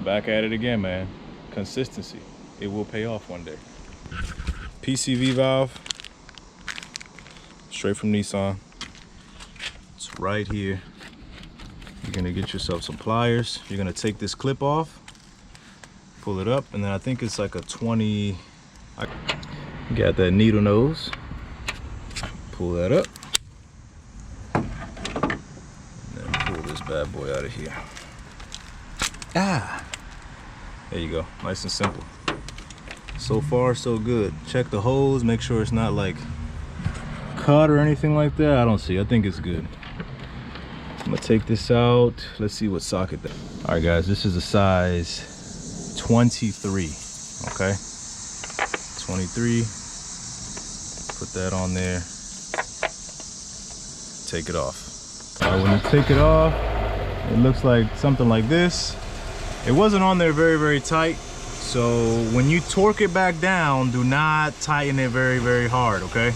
Back at it again, man. Consistency. It will pay off one day. PCV valve. Straight from Nissan. It's right here. You're gonna get yourself some pliers. You're gonna take this clip off, pull it up, and then I think it's like a 20. You got that needle nose. Pull that up. And then pull this bad boy out of here. Ah! There you go. Nice and simple. So far, so good. Check the hose, make sure it's not like cut or anything like that. I don't see. I think it's good. I'm gonna take this out. Let's see what socket that. All right, guys, this is a size 23. Okay, 23. Put that on there. Take it off. All right, when you take it off, it looks like something like this. It wasn't on there very tight, so when you torque it back down, do not tighten it very hard, okay?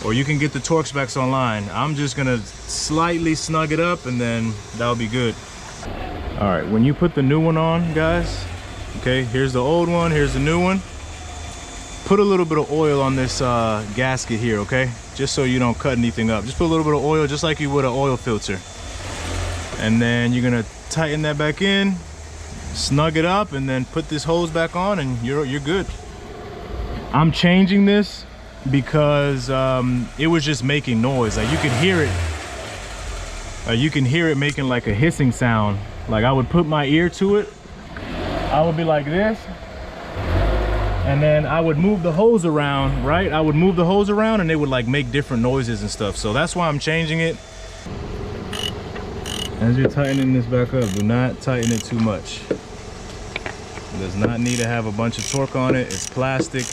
Or you can get the torque specs online. I'm just gonna slightly snug it up and then that'll be good. All right, when you put the new one on, guys, okay, here's the old one, here's the new one. Put a little bit of oil on this gasket here, okay? Just so you don't cut anything up. Just put a little bit of oil, just like you would an oil filter. And then you're gonna tighten that back in, snug it up, and then put this hose back on and you're good. I'm changing this because it was just making noise. Like you could hear it. You can hear it making like a hissing sound. Like I would put my ear to it. I would be like this. And then I would move the hose around, right? I would move the hose around and it would like make different noises and stuff. So that's why I'm changing it. As you're tightening this back up, do not tighten it too much. It does not need to have a bunch of torque on it. It's plastic.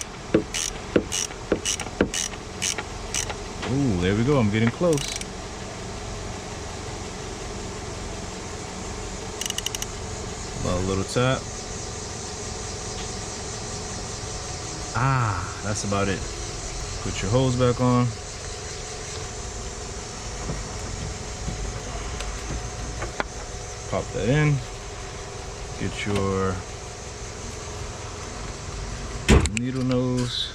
Ooh, there we go. I'm getting close. About a little tap. Ah, that's about it. Put your hose back on. Pop that in. Get your needle nose.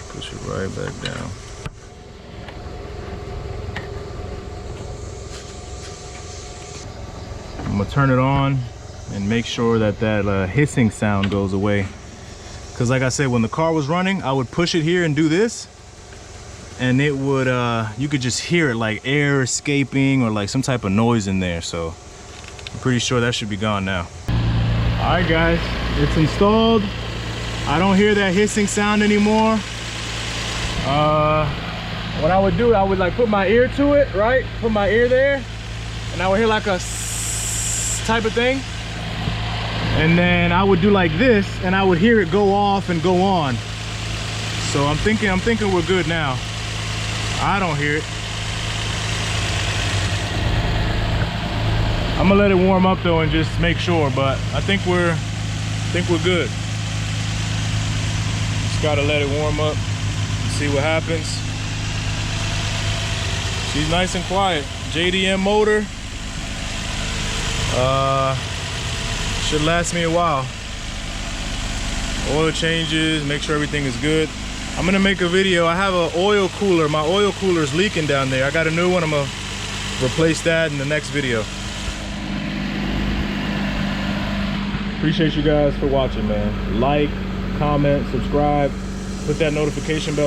Push it right back down. I'm gonna turn it on and make sure that that hissing sound goes away. Because like I said, when the car was running, I would push it here and do this. And it would, you could just hear it like air escaping or like some type of noise in there. So I'm pretty sure that should be gone now. All right, guys, it's installed. I don't hear that hissing sound anymore. What I would do, I would like put my ear to it, right? Put my ear there, and I would hear like a type of thing. And then I would do like this, and I would hear it go off and go on. So I'm thinking we're good now. I don't hear it. I'm gonna let it warm up though and just make sure, but I think we're good. Just gotta let it warm up and see what happens. She's nice and quiet. JDM motor. Should last me a while. Oil changes, make sure everything is good. I'm gonna make a video. I have an oil cooler. My oil cooler is leaking down there. I got a new one. I'm gonna replace that in the next video. Appreciate you guys for watching, man. Like, comment, subscribe, put that notification bell